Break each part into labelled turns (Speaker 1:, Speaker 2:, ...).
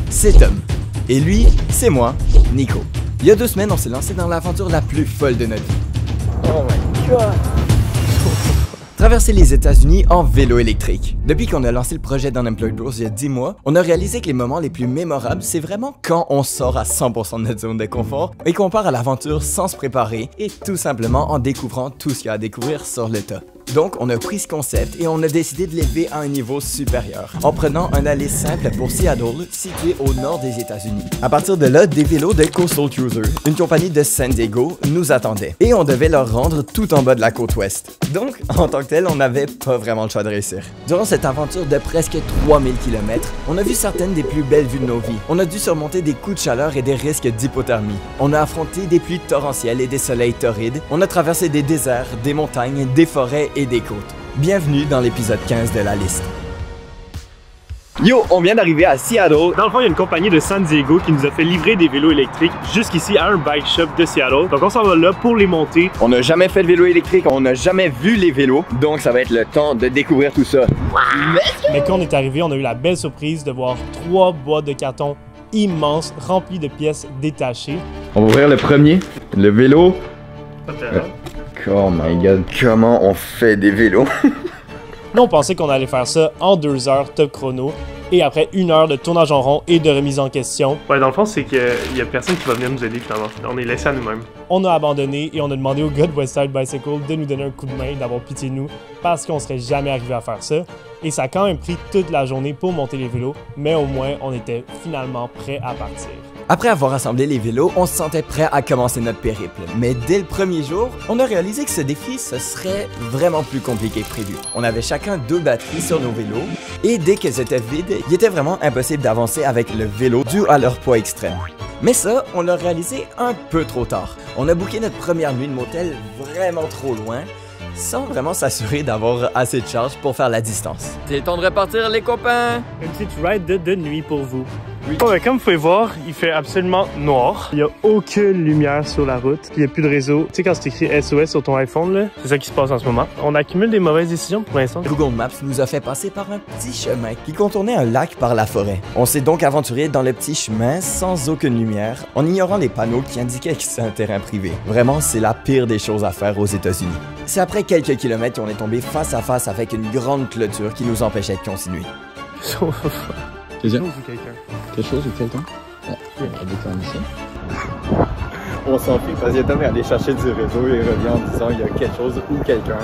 Speaker 1: c'est Tom. Et lui, c'est moi, Nico. Il y a 2 semaines, on s'est lancé dans l'aventure la plus folle de notre vie. Oh my god! Traverser les États-Unis en vélo électrique. Depuis qu'on a lancé le projet d'Unemployed Bros il y a 10 mois, on a réalisé que les moments les plus mémorables, c'est vraiment quand on sort à 100% de notre zone de confort et qu'on part à l'aventure sans se préparer et tout simplement en découvrant tout ce qu'il y a à découvrir sur le tas. Donc, on a pris ce concept et on a décidé de l'élever à un niveau supérieur, en prenant un aller simple pour Seattle, situé au nord des États-Unis. À partir de là, des vélos de Coastal Cruiser, une compagnie de San Diego, nous attendaient. Et on devait leur rendre tout en bas de la côte ouest. Donc, en tant que tel, on n'avait pas vraiment le choix de réussir. Durant cette aventure de presque 3000 km, on a vu certaines des plus belles vues de nos vies. On a dû surmonter des coups de chaleur et des risques d'hypothermie. On a affronté des pluies torrentielles et des soleils torrides. On a traversé des déserts, des montagnes, des forêts et des côtes. Bienvenue dans l'épisode 15 de la liste. Yo, on vient d'arriver à Seattle.
Speaker 2: Dans le fond, il y a une compagnie de San Diego qui nous a fait livrer des vélos électriques jusqu'ici à un bike shop de Seattle. Donc on s'en va là pour les monter.
Speaker 1: On n'a jamais fait de vélo électrique, on n'a jamais vu les vélos, donc ça va être le temps de découvrir tout ça.
Speaker 2: Mais quand on est arrivé, on a eu la belle surprise de voir 3 boîtes de carton immenses remplies de pièces détachées.
Speaker 1: On va ouvrir le premier, le vélo. Oh my god, comment on fait des vélos?
Speaker 2: Là, on pensait qu'on allait faire ça en 2 heures top chrono et après 1 heure de tournage en rond et de remise en question. Ouais, dans le fond, c'est qu'il y a personne qui va venir nous aider finalement. On est laissé à nous-mêmes. On a abandonné et on a demandé au gars de Westside Bicycle de nous donner un coup de main, d'avoir pitié de nous, parce qu'on serait jamais arrivé à faire ça. Et ça a quand même pris toute la journée pour monter les vélos, mais au moins, on était finalement prêts à partir. Après avoir assemblé les vélos, on se sentait prêt à commencer notre périple. Mais dès le premier jour, on a réalisé que ce défi, ce serait vraiment plus compliqué que prévu. On avait chacun 2 batteries sur nos vélos, et dès qu'elles étaient vides, il était vraiment impossible d'avancer avec le vélo dû à leur poids extrême. Mais ça, on l'a réalisé un peu trop tard. On a booké notre première nuit de motel vraiment trop loin, sans vraiment s'assurer d'avoir assez de charge pour faire la distance. C'est le temps de repartir les copains! Une petite ride de nuit pour vous. Oui. Oh, comme vous pouvez voir, il fait absolument noir. Il n'y a aucune lumière sur la route. Il n'y a plus de réseau. Tu sais quand c'est écrit SOS sur ton iPhone, là, c'est ça qui se passe en ce moment. On accumule des mauvaises décisions pour l'instant. Google Maps nous a fait passer par un petit chemin qui contournait un lac par la forêt. On s'est donc aventuré dans le petit chemin sans aucune lumière, en ignorant les panneaux qui indiquaient que c'est un terrain privé. Vraiment, c'est la pire des choses à faire aux États-Unis. C'est après quelques kilomètres qu'on est tombé face à face avec une grande clôture qui nous empêchait de continuer.
Speaker 3: Quelque chose ou quelqu'un?
Speaker 1: On s'en fout parce que Tom est allé chercher du réseau et revient en disant il y a quelque chose ou quelqu'un.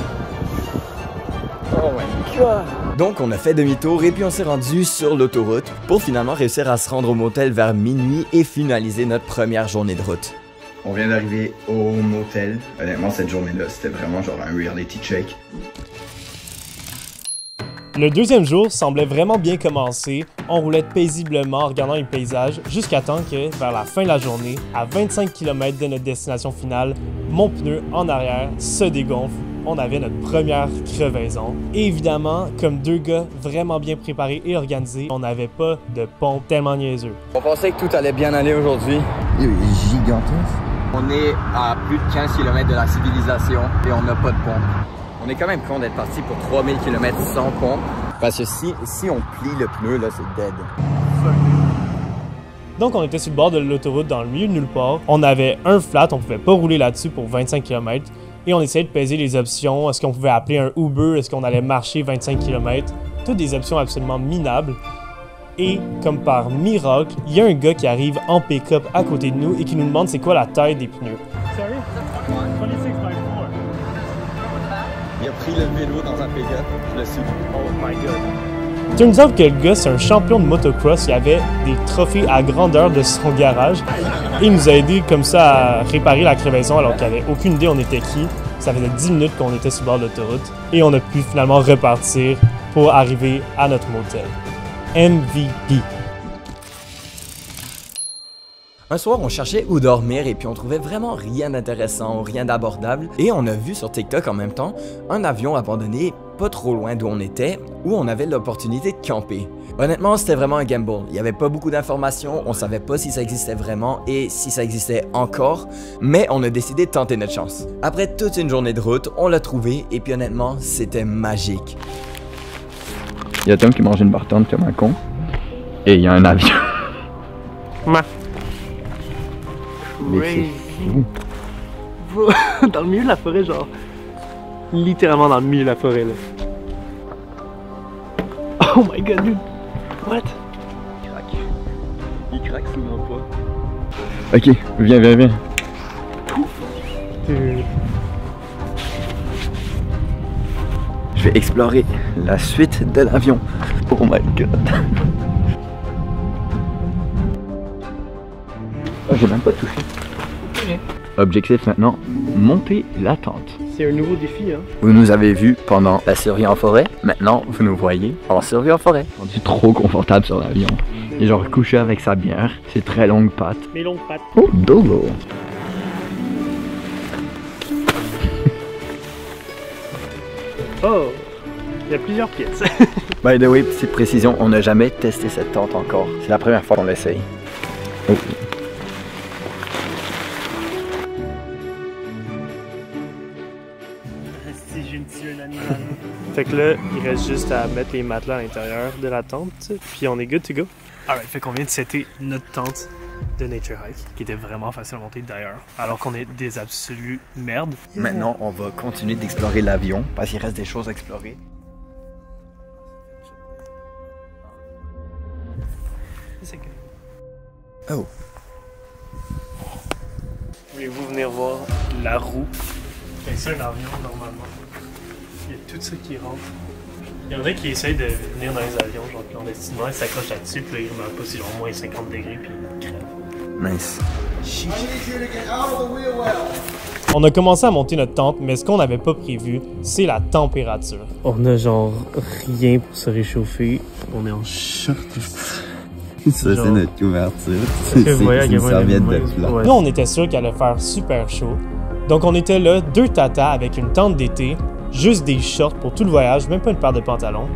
Speaker 1: Oh my god! Donc on a fait demi-tour et puis on s'est rendu sur l'autoroute pour finalement réussir à se rendre au motel vers minuit et finaliser notre première journée de route. On vient d'arriver au motel. Honnêtement, cette journée-là, c'était vraiment genre un reality check.
Speaker 2: Le deuxième jour semblait vraiment bien commencer. On roulait paisiblement en regardant les paysages jusqu'à temps que, vers la fin de la journée, à 25 km de notre destination finale, mon pneu en arrière se dégonfle. On avait notre première crevaison. Et évidemment, comme 2 gars vraiment bien préparés et organisés, on n'avait pas de pont tellement niaiseux.
Speaker 1: On pensait que tout allait bien aller aujourd'hui.
Speaker 3: Il est gigantesque.
Speaker 1: On est à plus de 15 km de la civilisation et on n'a pas de pompe. On est quand même con d'être parti pour 3000 km sans pompe. Parce que si on plie le pneu, là, c'est dead.
Speaker 2: Donc on était sur le bord de l'autoroute dans le milieu de nulle part. On avait un flat, on pouvait pas rouler là-dessus pour 25 km. Et on essayait de peser les options. Est-ce qu'on pouvait appeler un Uber? Est-ce qu'on allait marcher 25 km? Toutes des options absolument minables. Et comme par miracle, il y a un gars qui arrive en pick-up à côté de nous et qui nous demande c'est quoi la taille des pneus. Sorry? 26 by 4.
Speaker 1: Il a pris le vélo dans un pick-up, je le suis.
Speaker 2: Oh my god. Turns out que le gars, c'est un champion de motocross. Il avait des trophées à grandeur de son garage. Et il nous a aidé comme ça à réparer la crevaison alors qu'il n'avait aucune idée on était qui. Ça faisait 10 minutes qu'on était sur le bord de l'autoroute. Et on a pu finalement repartir pour arriver à notre motel. MVP.
Speaker 1: Un soir, on cherchait où dormir et puis on trouvait vraiment rien d'intéressant, rien d'abordable. Et on a vu sur TikTok en même temps un avion abandonné pas trop loin d'où on était, où on avait l'opportunité de camper. Honnêtement, c'était vraiment un gamble. Il n'y avait pas beaucoup d'informations, on savait pas si ça existait vraiment et si ça existait encore, mais on a décidé de tenter notre chance. Après toute une journée de route, on l'a trouvé et puis honnêtement, c'était magique.
Speaker 3: Il y a Tom qui mange une barre comme un con, et il y a un avion. Mais
Speaker 2: Dans le milieu de la forêt, genre. Littéralement dans le milieu de la forêt, là. Oh my god, dude! What?
Speaker 3: il craque souvent pas. Ok, viens.
Speaker 2: Dude.
Speaker 3: Je vais explorer la suite de l'avion. Oh my god. Oh, j'ai même pas touché. Objectif maintenant, monter la tente.
Speaker 2: C'est un nouveau défi, hein?
Speaker 3: Vous nous avez vus pendant la survie en forêt, maintenant vous nous voyez en survie en forêt. On est trop confortable sur l'avion. Il est genre couché avec sa bière, ses très longues pattes.
Speaker 2: Mes longues pattes.
Speaker 3: Oh, dodo!
Speaker 2: Oh! Il y a plusieurs pièces.
Speaker 3: By the way, petite précision, on n'a jamais testé cette tente encore. C'est la première fois qu'on l'essaye. Oh.
Speaker 2: Si j'ai tué un animal. Fait que là, il reste juste à mettre les matelas à l'intérieur de la tente, puis on est good to go. Alright, fait qu'on vient de setter notre tente de Nature Hike, qui était vraiment facile à monter d'ailleurs, alors qu'on est des absolus merdes.
Speaker 3: Maintenant, on va continuer d'explorer l'avion, parce qu'il reste des choses à explorer. Oh.
Speaker 2: Voulez-vous venir voir la roue? C'est un avion normalement. Il y a tout ça qui rentre. Il y en a qui essayent de venir dans les avions, genre clandestinement, ils s'accrochent là-dessus, puis là ils remarquent pas si genre moins 50 degrés, puis ils crèvent.
Speaker 3: Mince.
Speaker 2: On a commencé à monter notre tente, mais ce qu'on n'avait pas prévu, c'est la température. On a genre rien pour se réchauffer. On est en short.
Speaker 3: Ça, c'est notre couverture.
Speaker 2: C'est une serviette de
Speaker 3: plat.
Speaker 2: Nous, on était sûr qu'il allait faire super chaud. Donc, on était là, 2 tatas avec une tente d'été, juste des shorts pour tout le voyage, même pas une paire de pantalons,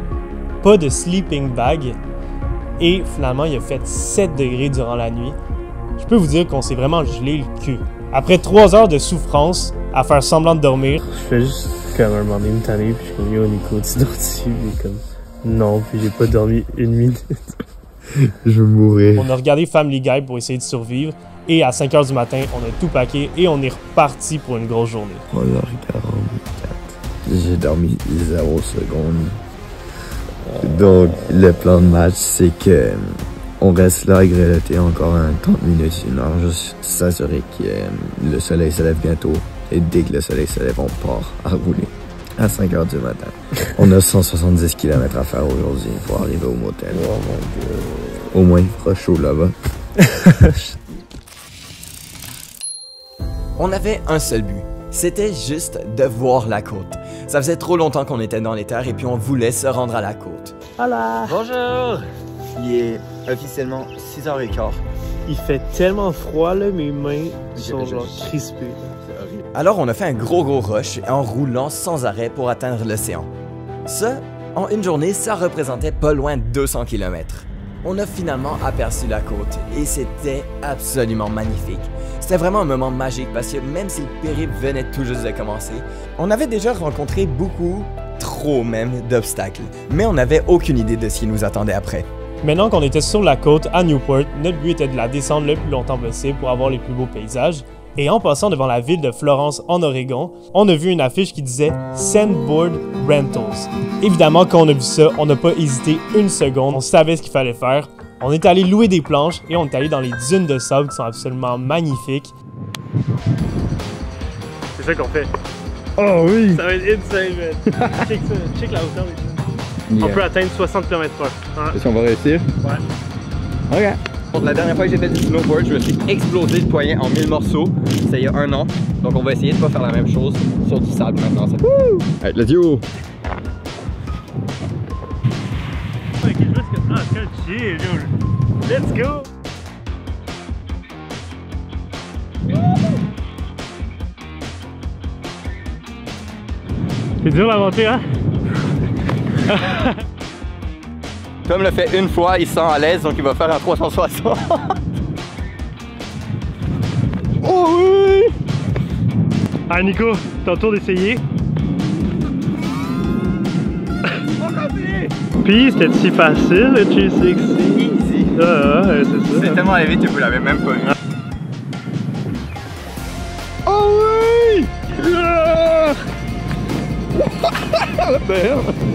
Speaker 2: pas de sleeping bag. Et finalement, il a fait 7 degrés durant la nuit. Je peux vous dire qu'on s'est vraiment gelé le cul. Après 3 heures de souffrance à faire semblant de dormir, je fais juste comme un moment donné me tanner, puis je suis comme yo Nico, tu dors-tu? Puis comme non, puis j'ai pas dormi 1 minute.
Speaker 3: Je vais mourir.
Speaker 2: On a regardé Family Guy pour essayer de survivre et à 5 h du matin, on a tout packé et on est reparti pour une grosse journée.
Speaker 3: 3h44. J'ai dormi 0 secondes. Donc, le plan de match, c'est que on reste là à grelotter encore 30 minutes, 1 heure, juste s'assurer que le soleil se lève bientôt. Et dès que le soleil se lève, on part à rouler à 5 h du matin. On a 170 km à faire aujourd'hui pour arriver au motel. Oh mon Dieu. Au moins, il fera chaud là-bas.
Speaker 1: On avait un seul but, c'était juste de voir la côte. Ça faisait trop longtemps qu'on était dans les terres et puis on voulait se rendre à la côte.
Speaker 2: Voilà!
Speaker 3: Bonjour! Il est officiellement 6h15.
Speaker 2: Il fait tellement froid là, mes mains sont genre crispées.
Speaker 1: Alors on a fait un gros rush en roulant sans arrêt pour atteindre l'océan. Ça, en une journée, ça représentait pas loin de 200 km. On a finalement aperçu la côte et c'était absolument magnifique. C'était vraiment un moment magique parce que même si le périple venait tout juste de commencer, on avait déjà rencontré beaucoup, trop même, d'obstacles. Mais on n'avait aucune idée de ce qui nous attendait après.
Speaker 2: Maintenant qu'on était sur la côte à Newport, notre but était de la descendre le plus longtemps possible pour avoir les plus beaux paysages. Et en passant devant la ville de Florence en Oregon, on a vu une affiche qui disait « Sandboard Rentals ». Évidemment, quand on a vu ça, on n'a pas hésité une seconde, on savait ce qu'il fallait faire. On est allé louer des planches et on est allé dans les dunes de sable qui sont absolument magnifiques. C'est ça qu'on fait.
Speaker 3: Oh oui!
Speaker 2: Ça va être insane, man! Check ça, check la hauteur. Yeah. On peut atteindre 60 km/h. Hein?
Speaker 3: Est-ce qu'on va réussir?
Speaker 2: Ouais.
Speaker 3: Ok.
Speaker 1: La dernière fois que j'ai fait du snowboard, je me suis explosé le poignet en 1000 morceaux. C'était il y a 1 an. Donc on va essayer de pas faire la même chose sur du sable maintenant.
Speaker 3: Alright, let's go!
Speaker 2: Let's go! C'est dur la montée, hein?
Speaker 1: Tom le fait une fois, il se sent à l'aise, donc il va faire un 360.
Speaker 2: Oh oui! Ah Nico, ton tour d'essayer. Puis c'était si facile le 360.
Speaker 1: Easy.
Speaker 2: Ah, c'est
Speaker 1: C'est tellement allé vite que vous l'avez même pas vu. Oh oui!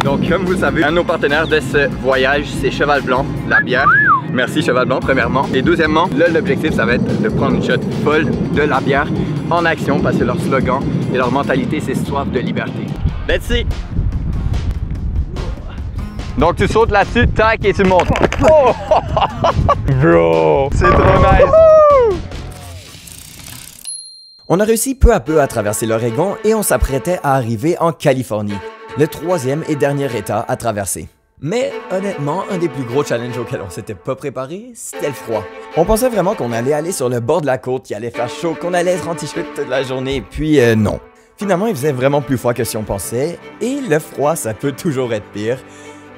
Speaker 1: Donc comme vous le savez, un de nos partenaires de ce voyage, c'est Cheval Blanc, la bière. Merci Cheval Blanc premièrement. Et deuxièmement, là l'objectif ça va être de prendre une shot folle de la bière en action parce que leur slogan et leur mentalité c'est soif de liberté. Let's see! Donc tu sautes là-dessus, tac et tu montes. Oh! Bro! C'est trop nice! On a réussi peu à peu à traverser l'Oregon et on s'apprêtait à arriver en Californie, le troisième et dernier état à traverser. Mais honnêtement, un des plus gros challenges auxquels on s'était pas préparé, c'était le froid. On pensait vraiment qu'on allait aller sur le bord de la côte, qu'il allait faire chaud, qu'on allait être en t-shirt toute la journée, puis non. Finalement, il faisait vraiment plus froid que si on pensait, et le froid, ça peut toujours être pire.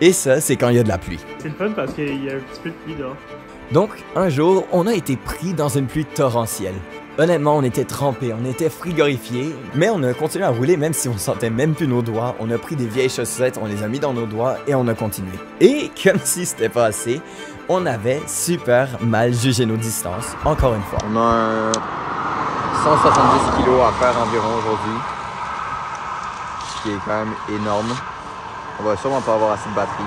Speaker 1: Et ça, c'est quand il y a de la pluie.
Speaker 2: C'est le fun parce qu'il y a un petit peu de pluie dehors.
Speaker 1: Donc, un jour, on a été pris dans une pluie torrentielle. Honnêtement, on était trempés, on était frigorifiés, mais on a continué à rouler même si on sentait même plus nos doigts. On a pris des vieilles chaussettes, on les a mis dans nos doigts et on a continué. Et comme si c'était pas assez, on avait super mal jugé nos distances, encore une fois. On a 170 kilos à faire environ aujourd'hui, ce qui est quand même énorme. On va sûrement pas avoir assez de batterie.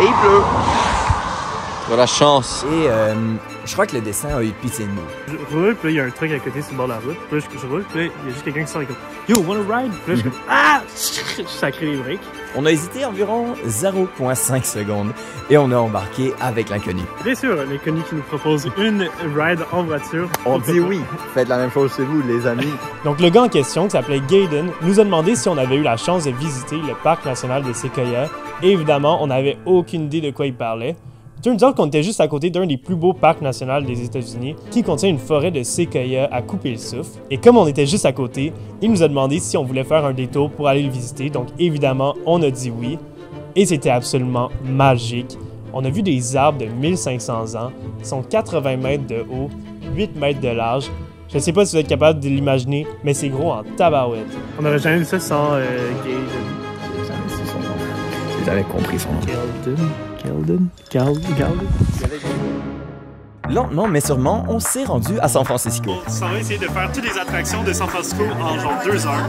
Speaker 1: Et il pleut! De la chance. Et je crois que le dessin a eu pitié de nous.
Speaker 2: Je roule, puis là, il y a un truc à côté sur le bord de la route. Puis là, je roule, puis là, il y a juste quelqu'un qui sort et comme Yo, wanna ride? Puis là, je suis comme Ah! Ça crée les breaks.
Speaker 1: On a hésité environ 0,5 secondes et on a embarqué avec l'inconnu.
Speaker 2: Bien sûr, l'inconnu qui nous propose une ride en voiture.
Speaker 1: On dit oui. Faites la même chose chez vous, les amis.
Speaker 2: Donc, le gars en question, qui s'appelait Gaiden, nous a demandé si on avait eu la chance de visiter le parc national des Séquoias. Et évidemment, on n'avait aucune idée de quoi il parlait. Turns out qu'on était juste à côté d'un des plus beaux parcs nationaux des États-Unis qui contient une forêt de séquoias à couper le souffle. Et comme on était juste à côté, il nous a demandé si on voulait faire un détour pour aller le visiter. Donc évidemment, on a dit oui. Et c'était absolument magique. On a vu des arbres de 1500 ans, qui sont 80 mètres de haut, 8 mètres de large. Je ne sais pas si vous êtes capable de l'imaginer, mais c'est gros en tabarouette. On n'aurait jamais vu ça sans Gaiden.
Speaker 1: J'ai jamais compris son nom. Lentement mais sûrement, on s'est rendu à San Francisco.
Speaker 2: On va essayer de faire toutes les attractions de San Francisco en genre 2 heures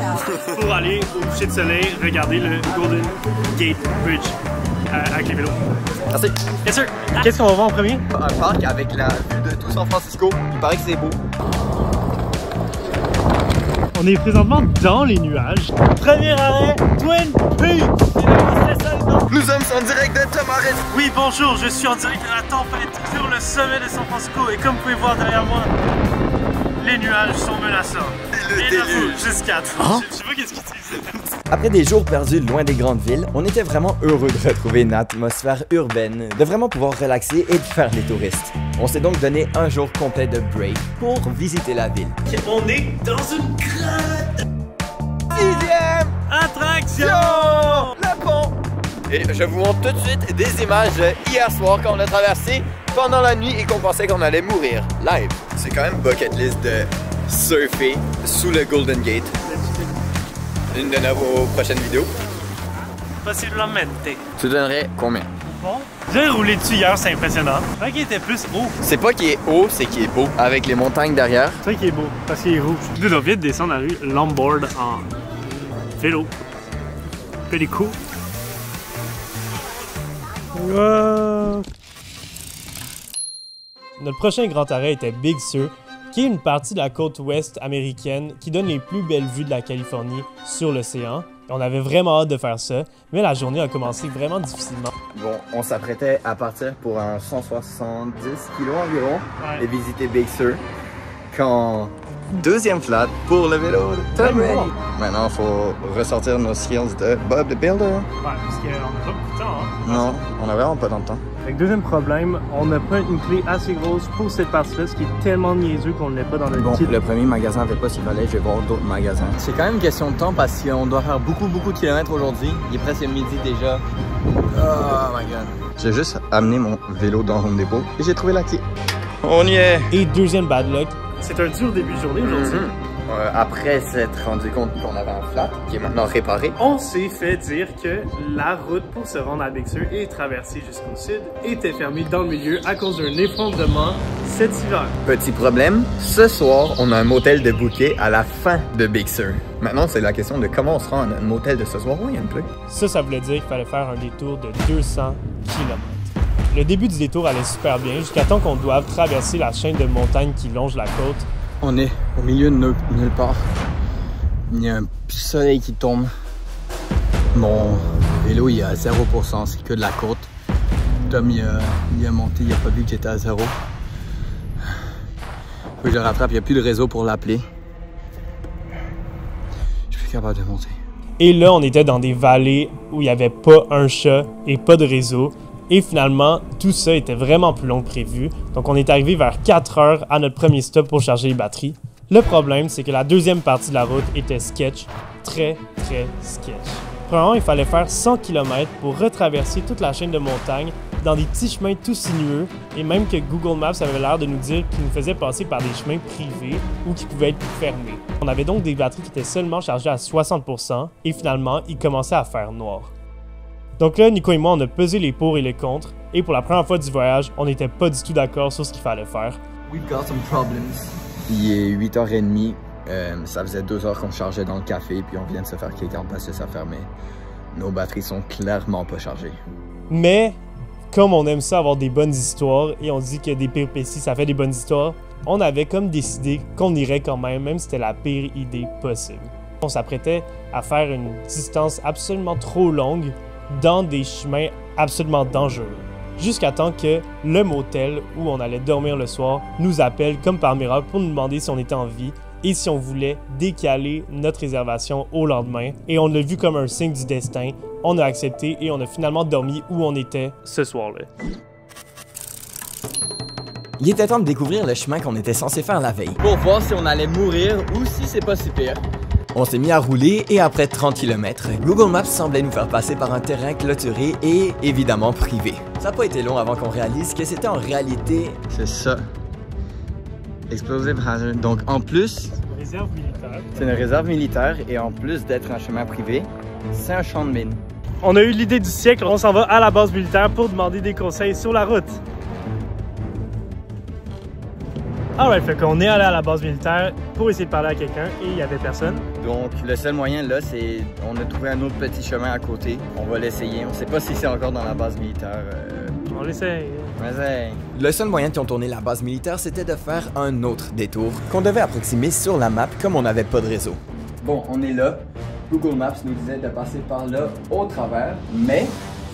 Speaker 2: pour aller au coucher de soleil regarder le Golden Gate Bridge avec les vélos.
Speaker 1: Merci.
Speaker 2: Yes sir. Qu'est-ce qu'on va voir en premier?
Speaker 1: Un parc avec la vue de tout San Francisco. Il paraît que c'est beau.
Speaker 2: On est présentement dans les nuages. Premier arrêt, Twin Peaks.
Speaker 1: Nous sommes en direct de Tomorrowland.
Speaker 2: Oui, bonjour, je suis en direct de la tempête sur le sommet de San Francisco. Et comme vous pouvez voir derrière moi, les nuages sont menaçants. Et la foule jusqu'à...
Speaker 1: Hein?
Speaker 2: Je sais pas qu'est-ce qu'ils disent.
Speaker 1: Après des jours perdus loin des grandes villes, on était vraiment heureux de retrouver une atmosphère urbaine, de vraiment pouvoir relaxer et de faire les touristes. On s'est donc donné un jour complet de break pour visiter la ville.
Speaker 2: On est dans une grotte.
Speaker 1: 6e
Speaker 2: attraction!
Speaker 1: Le pont! Et je vous montre tout de suite des images hier soir quand on a traversé pendant la nuit et qu'on pensait qu'on allait mourir live. C'est quand même bucket list de surfer sous le Golden Gate. Une de nos prochaines vidéos.
Speaker 2: Possiblement.
Speaker 1: Tu donnerais combien?
Speaker 2: Bon. J'ai roulé dessus hier, c'est impressionnant. C'est vrai qu'il était plus haut.
Speaker 1: C'est pas qu'il est haut, c'est qu'il est beau. Avec les montagnes derrière.
Speaker 2: C'est vrai qu'il est beau, parce qu'il est rouge. Je dois vite descendre la rue Lombard en vélo. Pretty cool. Wow. Notre prochain grand arrêt était Big Sur, qui est une partie de la côte ouest américaine qui donne les plus belles vues de la Californie sur l'océan. On avait vraiment hâte de faire ça, mais la journée a commencé vraiment difficilement.
Speaker 1: Bon, on s'apprêtait à partir pour un 170 kg environ et visiter Big Sur quand deuxième flat pour le vélo de Tom Brady. Maintenant, il faut ressortir nos skills de Bob the Builder.
Speaker 2: Ouais, parce qu'on n'a pas beaucoup de temps, hein?
Speaker 1: Non, on a vraiment pas tant de temps.
Speaker 2: Avec deuxième problème, on n'a pas une clé assez grosse pour cette partie-là, ce qui est tellement niaiseux qu'on ne l'a pas dans notre kit.
Speaker 1: Le premier magasin n'avait pas ce qu'il fallait, je vais voir d'autres magasins. C'est quand même une question de temps parce qu'on doit faire beaucoup de kilomètres aujourd'hui. Il est presque midi déjà. Oh my god. J'ai juste amené mon vélo dans Home Depot et j'ai trouvé la clé. On y est!
Speaker 2: Et deuxième bad luck, c'est un dur début de journée aujourd'hui.
Speaker 3: après s'être rendu compte qu'on avait un flat qui est maintenant réparé,
Speaker 2: on s'est fait dire que la route pour se rendre à Big Sur et traverser jusqu'au sud était fermée dans le milieu à cause d'un effondrement cet hiver.
Speaker 3: Petit problème, ce soir, on a un motel de bouquet à la fin de Big Sur. Maintenant, c'est la question de comment on se rend à un motel de ce soir. Oui, il y a une pluie.
Speaker 2: Ça voulait dire qu'il fallait faire un détour de 200 km. Le début du détour allait super bien jusqu'à temps qu'on doive traverser la chaîne de montagnes qui longe la côte.
Speaker 1: On est au milieu de nulle part. Il y a un soleil qui tombe. Mon vélo, il est à 0%, c'est que de la côte. Tom, il a monté, il a pas vu qu'il était à 0. Faut que je le rattrape, il n'y a plus de réseau pour l'appeler. Je suis plus capable de monter.
Speaker 2: Et là, on était dans des vallées où il n'y avait pas un chat et pas de réseau. Et finalement, tout ça était vraiment plus long que prévu. Donc on est arrivé vers 4 heures à notre premier stop pour charger les batteries. Le problème, c'est que la deuxième partie de la route était sketch. Très sketch. Premièrement, il fallait faire 100 km pour retraverser toute la chaîne de montagnes dans des petits chemins tout sinueux, et même que Google Maps avait l'air de nous dire qu'il nous faisait passer par des chemins privés ou qui pouvaient être fermés. On avait donc des batteries qui étaient seulement chargées à 60%, et finalement, il commençait à faire noir. Donc là, Nico et moi, on a pesé les pour et les contre, et pour la première fois du voyage, on n'était pas du tout d'accord sur ce qu'il fallait faire.
Speaker 1: We've got some problems. Il est 8h30, ça faisait 2 heures qu'on chargeait dans le café, puis on vient de se faire kick out parce que ça fermait. Nos batteries sont clairement pas chargées.
Speaker 2: Mais, comme on aime ça avoir des bonnes histoires, et on dit que des péripéties, ça fait des bonnes histoires, on avait comme décidé qu'on irait quand même si c'était la pire idée possible. On s'apprêtait à faire une distance absolument trop longue dans des chemins absolument dangereux. Jusqu'à temps que le motel où on allait dormir le soir nous appelle comme par miracle pour nous demander si on était en vie et si on voulait décaler notre réservation au lendemain. Et on l'a vu comme un signe du destin. On a accepté et on a finalement dormi où on était ce soir-là.
Speaker 1: Il était temps de découvrir le chemin qu'on était censé faire la veille, pour voir si on allait mourir ou si c'est pas si pire. On s'est mis à rouler et après 30 km, Google Maps semblait nous faire passer par un terrain clôturé et évidemment privé. Ça n'a pas été long avant qu'on réalise que c'était en réalité... C'est ça. Explosive Hazard. Donc en plus...
Speaker 2: Réserve militaire.
Speaker 1: C'est une réserve militaire et en plus d'être un chemin privé, c'est un champ de mine.
Speaker 2: On a eu l'idée du siècle, on s'en va à la base militaire pour demander des conseils sur la route. Alright, fait qu'on est allé à la base militaire pour essayer de parler à quelqu'un et il y avait personne.
Speaker 1: Donc le seul moyen là, c'est on a trouvé un autre petit chemin à côté. On va l'essayer. On sait pas si c'est encore dans la base militaire.
Speaker 2: On l'essaye.
Speaker 1: Vas-y. Le seul moyen de contourner la base militaire, c'était de faire un autre détour qu'on devait approximer sur la map comme on n'avait pas de réseau. Bon, on est là. Google Maps nous disait de passer par là au travers. Mais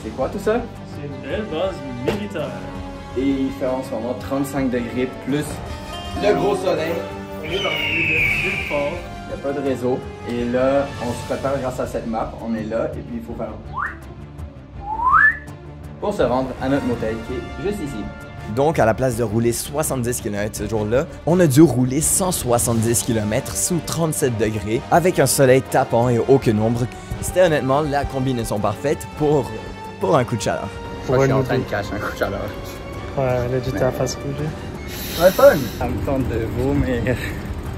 Speaker 1: c'est quoi tout ça?
Speaker 2: C'est une belle base militaire.
Speaker 1: Et il fait en ce moment 35 degrés plus le gros soleil.
Speaker 2: On est dans le milieu de fort.
Speaker 1: Il n'y a pas de réseau. Et là, on se prépare grâce à cette map. On est là et puis il faut faire pour se rendre à notre motel qui est juste ici. Donc, à la place de rouler 70 km ce jour-là, on a dû rouler 170 km sous 37 degrés avec un soleil tapant et aucune ombre. C'était honnêtement la combinaison parfaite pour un coup de chaleur. Moi, je suis en train de cacher un coup de chaleur.
Speaker 2: Ouais, là, j'étais à face rouge.
Speaker 1: Ouais, fun! Ça me tente de vomir.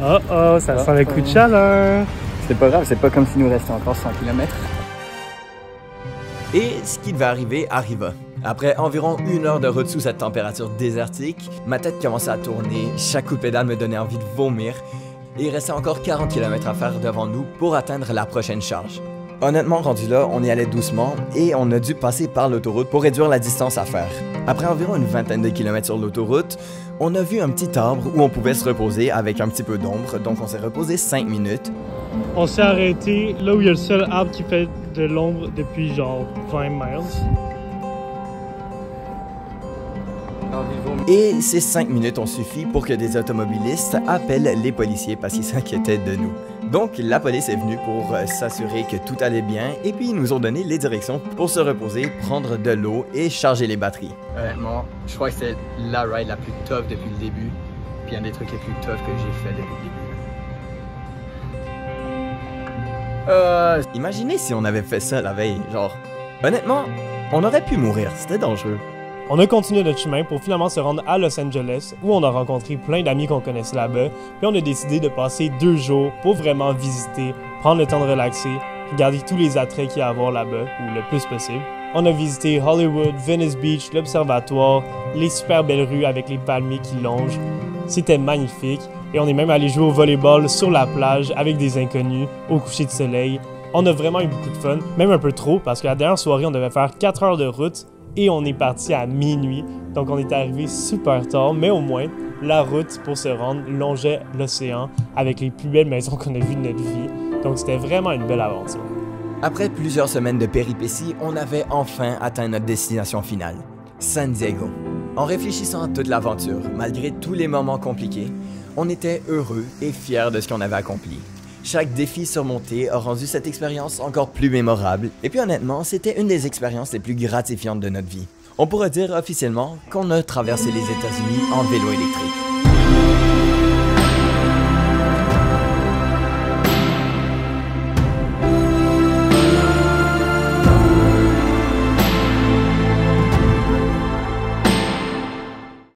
Speaker 2: Oh, ça sent le coup de chaleur.
Speaker 1: C'est pas grave, c'est pas comme si nous restait encore 100 km. Et ce qui devait arriver arriva. Après environ 1 heure de route sous cette température désertique, ma tête commençait à tourner, chaque coup de pédale me donnait envie de vomir, et il restait encore 40 km à faire devant nous pour atteindre la prochaine charge. Honnêtement, rendu là, on y allait doucement et on a dû passer par l'autoroute pour réduire la distance à faire. Après environ une vingtaine de kilomètres sur l'autoroute, on a vu un petit arbre où on pouvait se reposer avec un petit peu d'ombre, donc on s'est reposé 5 minutes.
Speaker 2: On s'est arrêté là où il y a le seul arbre qui fait de l'ombre depuis genre 20 miles.
Speaker 1: Et ces 5 minutes ont suffi pour que des automobilistes appellent les policiers parce qu'ils s'inquiétaient de nous. Donc la police est venue pour s'assurer que tout allait bien et puis ils nous ont donné les directions pour se reposer, prendre de l'eau et charger les batteries. Honnêtement, je crois que c'est la ride la plus tough depuis le début, puis un des trucs les plus tough que j'ai fait depuis le début. Imaginez si on avait fait ça la veille, genre, honnêtement, on aurait pu mourir, c'était dangereux.
Speaker 2: On a continué notre chemin pour finalement se rendre à Los Angeles où on a rencontré plein d'amis qu'on connaissait là-bas, puis on a décidé de passer 2 jours pour vraiment visiter, prendre le temps de relaxer, regarder tous les attraits qu'il y a à voir là-bas, ou le plus possible. On a visité Hollywood, Venice Beach, l'Observatoire, les super belles rues avec les palmiers qui longent. C'était magnifique et on est même allé jouer au volleyball sur la plage avec des inconnus au coucher de soleil. On a vraiment eu beaucoup de fun, même un peu trop parce que la dernière soirée on devait faire 4 heures de route et on est parti à minuit. Donc on est arrivé super tard, mais au moins la route pour se rendre longeait l'océan avec les plus belles maisons qu'on a vues de notre vie. Donc c'était vraiment une belle aventure.
Speaker 1: Après plusieurs semaines de péripéties, on avait enfin atteint notre destination finale, San Diego. En réfléchissant à toute l'aventure, malgré tous les moments compliqués, on était heureux et fiers de ce qu'on avait accompli. Chaque défi surmonté a rendu cette expérience encore plus mémorable, et puis honnêtement, c'était une des expériences les plus gratifiantes de notre vie. On pourrait dire officiellement qu'on a traversé les États-Unis en vélo électrique.